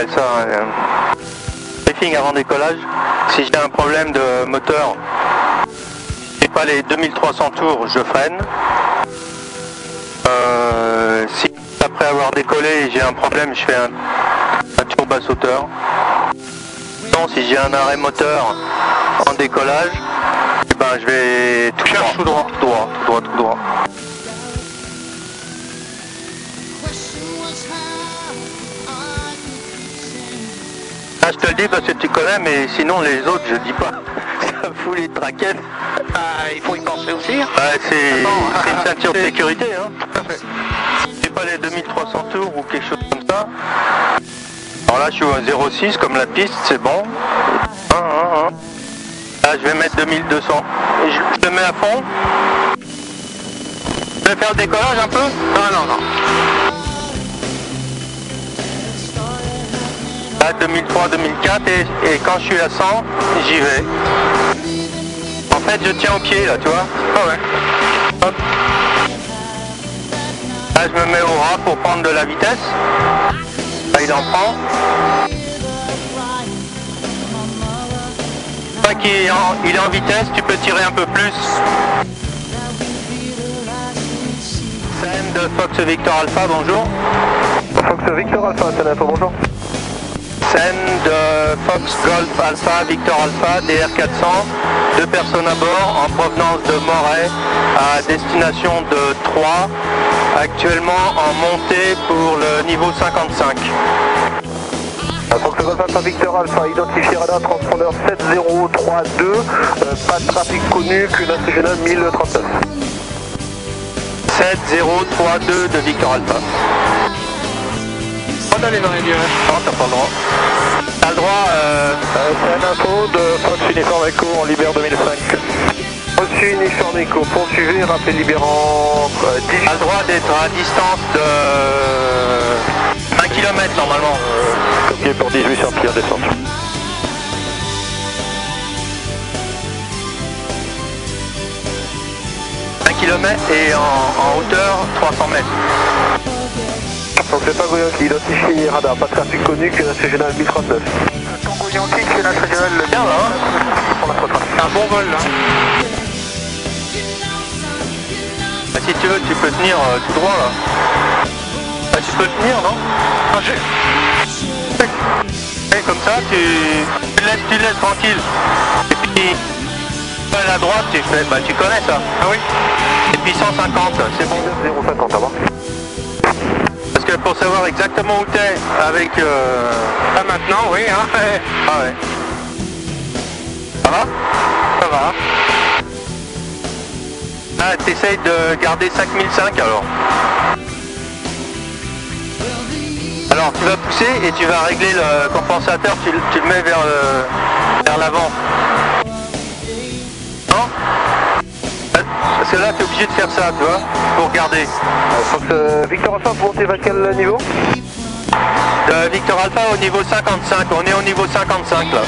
appelle ça briefing avant décollage. Si j'ai un problème de moteur, j'ai pas les 2300 tours, je freine. Si après avoir décollé j'ai un problème, je fais un tour basse hauteur. Non, si j'ai un arrêt moteur en décollage, eh ben je vais tout droit. Ah, je te le dis parce que tu connais, mais sinon les autres je dis pas. Ça fout les traquettes. Il faut y penser aussi. C'est une ceinture de sécurité. Hein. J'ai pas les 2300 tours ou quelque chose comme ça. Alors là je suis à 0,6 comme la piste, c'est bon. Là je vais mettre 2200. Et je le mets à fond. Je vais faire le décollage un peu. Non. Là 2003, 2004 et quand je suis à 100, j'y vais. En fait je tiens au pied là, tu vois. Ah ouais. Hop. Là je me mets au ras pour prendre de la vitesse. Là il en prend. Pas qu'il est en vitesse, tu peux tirer un peu plus. Scène de Fox Victor Alpha, bonjour. Fox Victor Alpha, c'est l'info, bonjour. Scène de Fox Golf Alpha, Victor Alpha, DR400, 2 personnes à bord en provenance de Moret à destination de Troyes, actuellement en montée pour le niveau 55. Fox Golf Alpha, Victor Alpha, identifié radar transpondeur 7032, pas de trafic connu, QNH régional 1039. 7032 de Victor Alpha. Pas d'aller dans les lieux. Non, t'as pas le droit. T'as le droit, C'est un info de Fox Uniforme Echo, on libère 2005. Fox Uniforme Echo, poursuivez, rappel libérant 10. T'as le droit d'être à distance de 1 km normalement. Copié pour 1800 pieds en descente. Km et en hauteur 300 mètres. Donc c'est pas Yankee, identifié radar, pas de trafic connu, QNH régional 1039. Tango Yankee, QNH régional le Bien là, hein. pour la retraite. C'est un bon vol là. Bah, si tu veux, tu peux tenir tout droit là. Bah, tu peux tenir, non? Et comme ça, tu laisses tranquille. Et puis, à la droite, tu fais, bah tu connais ça. Ah oui. Et puis 150, c'est bon. 050, à voir. Parce que pour savoir exactement où t'es avec... Là maintenant, oui. Hein. Ah ouais. Ça va? Ça va. Ah, t'essayes de garder 5005 alors. Alors tu vas pousser et tu vas régler le compensateur, tu le mets vers l'avant. Non? Parce que là tu es obligé de faire ça, tu vois, pour garder. Fox Victor Alpha, vous montez vers quel niveau? Victor Alpha au niveau 55, on est au niveau 55 là.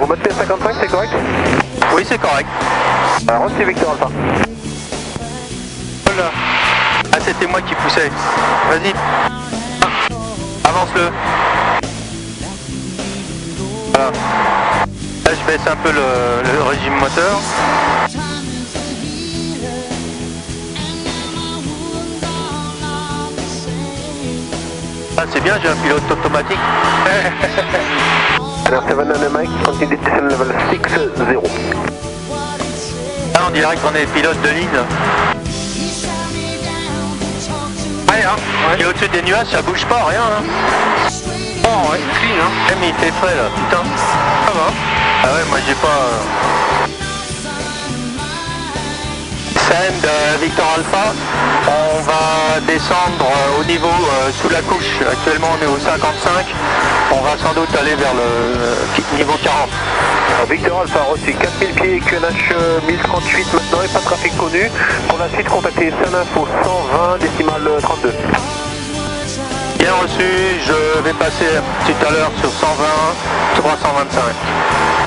Vous mettez à 55, c'est correct? Oui, c'est correct. Alors c'est Victor Alpha. Voilà. Ah, c'était moi qui poussais. Vas-y. Avance-le. Voilà. Là, je baisse un peu le régime moteur. Ah, c'est bien, j'ai un pilote automatique. Alors 7 on the mic, continue descend level 6-0. Là, on dirait qu'on est pilote de ligne. Ouais, hein. Et au-dessus des nuages, ça bouge pas, rien. Hein. Bon, ouais, clean, hein. Même il fait frais là, putain. Ça va. Ah ouais, moi j'ai pas... Scène de Victor Alpha, on va descendre au niveau sous la couche. Actuellement on est au 55, on va sans doute aller vers le niveau 40. Alors, Victor Alpha reçu 4000 pieds, QNH 1038 maintenant et pas de trafic connu. Pour la suite, contactez Saint-Info 120 décimal 32. Bien reçu, je vais passer tout à l'heure sur 120 325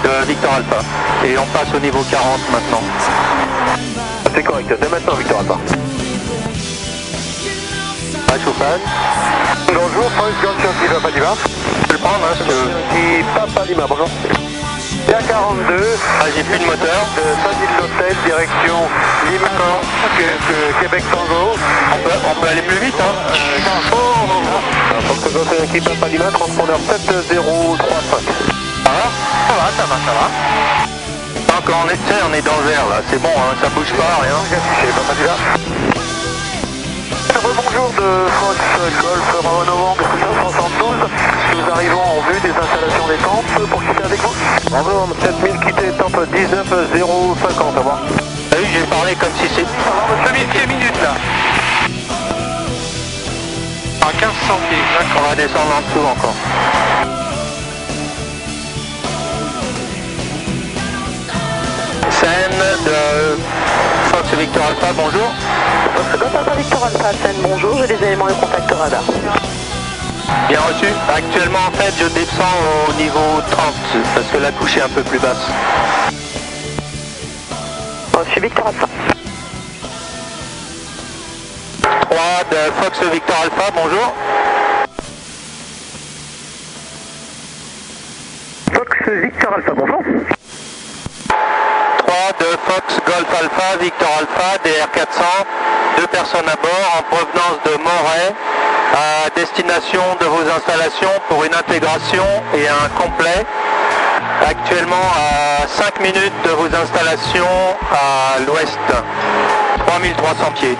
de Victor Alpha. Et on passe au niveau 40 maintenant. C'est correct, c'est maintenant Victor Alpha. Pas chauffage. Bonjour, Fox Golf Diva Padiva. Le prendre hein, si tu veux. Qui Papa Lima, bonjour. Bien 42. Ah, j'ai plus de moteur. De Saint-Île-l'Hôtel, direction Lima, Québec Tango. On peut aller plus vite hein. Fox Golf Yankee Papa Lima, transpondeur 7035. Ça va. Tant qu'on est, tu sais, on est dans le vert là, c'est bon, hein, ça bouge pas, rien. Affiché, Papa Lima. Bonjour de Fox Golf Bravo Novembre 772. Nous arrivons en vue des installations des tempes pour quitter avec vous. Bravo, 7000 quitté, tempe 19050, au revoir. T'as vu, j'ai parlé comme si c'était... On 5 minutes là. À 1500 pieds, d'accord. On va descendre en dessous encore. Scène de Fox Victor Alpha, bonjour. Fox Golf Alpha Victor Alpha, Seine, bonjour, j'ai les éléments de contact radar. Bien reçu. Actuellement en fait je descends au niveau 30 parce que la couche est un peu plus basse. Reçu Victor Alpha. 3 de Fox Victor Alpha, bonjour. Fox Victor Alpha, bonjour. 3 de Fox Golf Alpha, Victor Alpha, DR400, 2 personnes à bord en provenance de Moret, à destination de vos installations pour une intégration et un complet. Actuellement à 5 minutes de vos installations à l'ouest, 3300 pieds.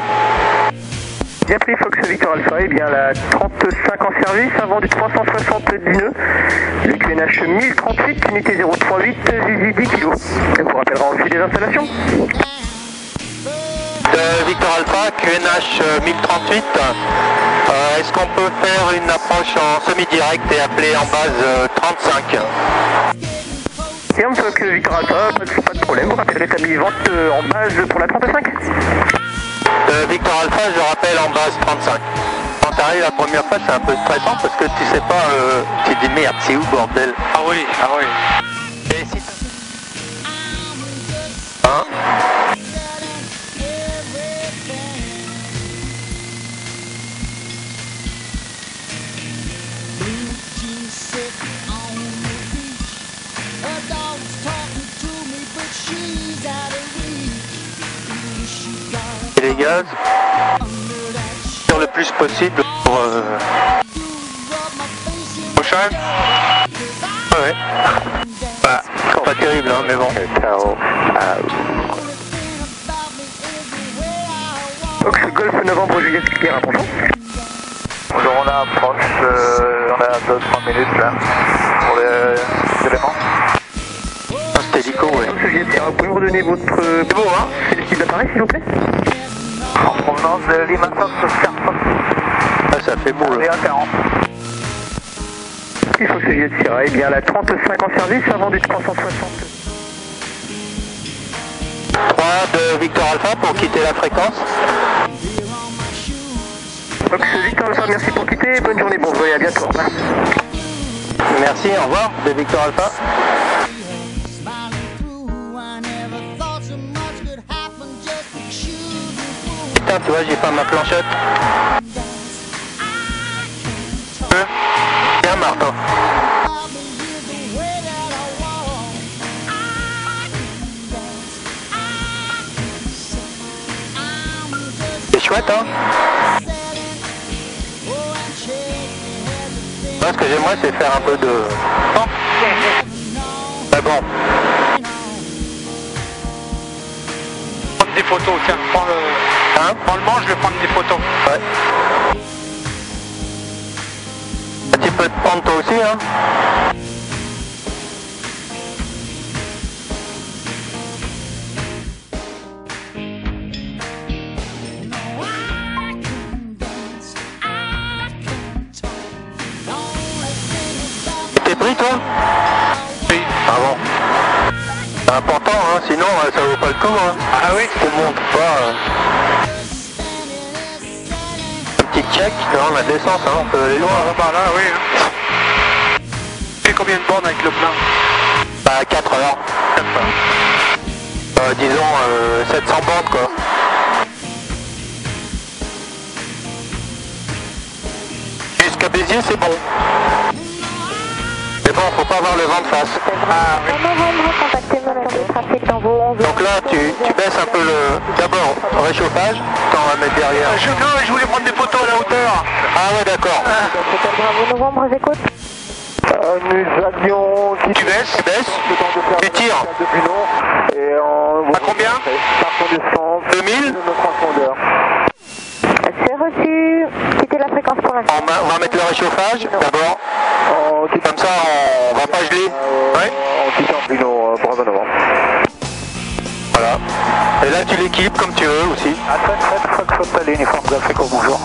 Bien pris Fox Victor Alpha, et bien la 35 en service, avant du 370 nœuds, le QNH 1038, unité 038, Zizi 10 kg. On vous rappellera aussi des installations. De Victor Alpha, QNH 1038, est-ce qu'on peut faire une approche en semi-direct et appeler en base 35? Et on Fox Victor Alpha, pas de problème, vous rappellerez ta vente en base pour la 35. Victor Alpha, je rappelle en base 35. Quand tu arrives la première fois, c'est un peu stressant parce que tu sais pas, tu te dis merde, c'est où bordel? Ah oui. Et si hein? Et les gaz sur le plus possible pour Prochain. ouais. Bah, pas terrible hein, mais bon. Fox Golf Novembre Juliette Pierre, bonjour. Bonjour, on approche, on a 2-3 minutes là pour les éléments. Un c'était hélico, ouais. Fox Juliette Pierre, vous pouvez me redonner votre... C'est bon hein? C'est le type d'appareil s'il vous plaît? En provenance de Lima Fox Scarpa, Ah, ça fait beau là. 40. Il faut que Juliette Pierre, et bien la 35 en service, avant du 360. 3 de Victor Alpha pour quitter la fréquence. Fox Victor Alpha, merci pour quitter, bonne journée, bon vol et à bientôt, au revoir. Merci, au revoir de Victor Alpha. Putain, tu vois, j'ai pas ma planchette. Tiens, Martin. C'est chouette, hein? Moi, ce que j'aimerais, c'est faire un peu de... Oh. Mais bon. Prendre des photos, tiens, prends le manche, je vais prendre des photos. Ouais. Tu peux te prendre toi aussi, hein? T'es pris, toi? Oui. Ah bon. C'est important, hein, sinon ça vaut pas le coup, hein. Ah oui. Tout le monde pas. Un petit check, non, la descente, hein, on peut aller loin. On va par là, oui. Hein. Tu fais combien de bornes avec le plein? Bah 4 heures. 4 heures. Disons 700 bornes quoi. Jusqu'à Béziers c'est bon. bon, faut pas avoir le vent de face. En novembre, contactez le trafic dans vos 11. Donc là, tu baisses un peu le... D'abord, réchauffage. Attends, on va mettre derrière. Je voulais prendre des photos à la hauteur. Ah ouais, d'accord. Hôtel Bravo Novembre, j'écoute. Nous avions... Tu baisses, tu tires. Et en... À combien? Par descend 2000. notre transpondeur. C'est reçu. Quittez la fréquence pour l'instant. On va mettre le réchauffage d'abord. Comme ça, on va pas geler. Ouais. En quittant Bruno, Bravo Novembre. Voilà. Et là, tu l'équipes comme tu veux aussi. Attaque, Fox Hotel, uniforme d'Afrique, bonjour.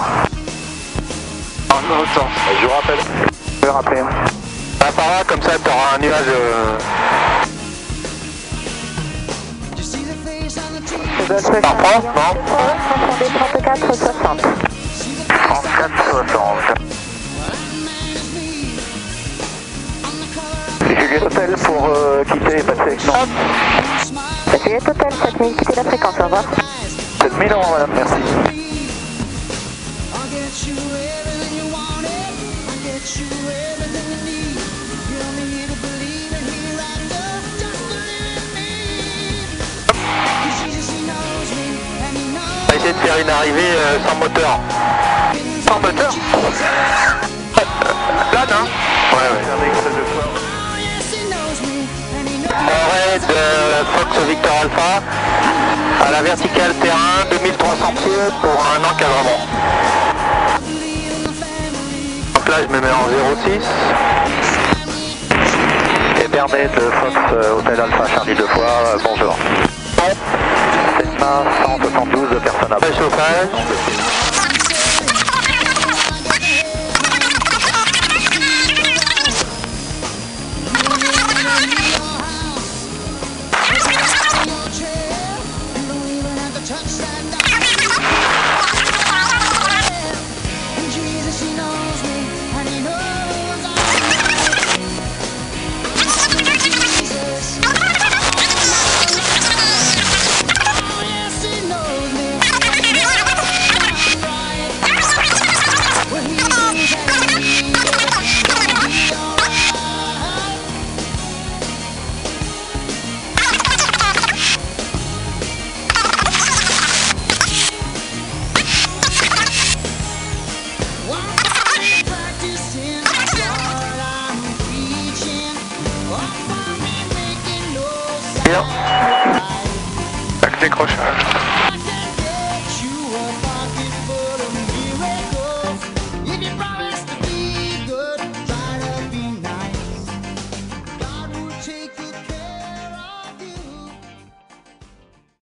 En autre sens. Je vous rappelle. Je vais rappeler. Bah, par là, comme ça, tu auras un nuage. Par France, non? Confondez 34 60. 34 60. Juliette Hôtel pour quitter et passer avec nous. Juliette Hôtel 7000, quittez la fréquence, au revoir. 7000 euros, madame, merci. On va essayer de faire une arrivée sans moteur. Sans moteur? Là, non? Ouais. Arrêt de Fox Victor Alpha à la verticale terrain, 2300 pieds pour un encadrement. Donc là, je me mets en 06. Et Bernet de Fox Hôtel Alpha Charlie 2 fois, bonjour. Bon. Cessna 172 personnes à bord. Réchauffage.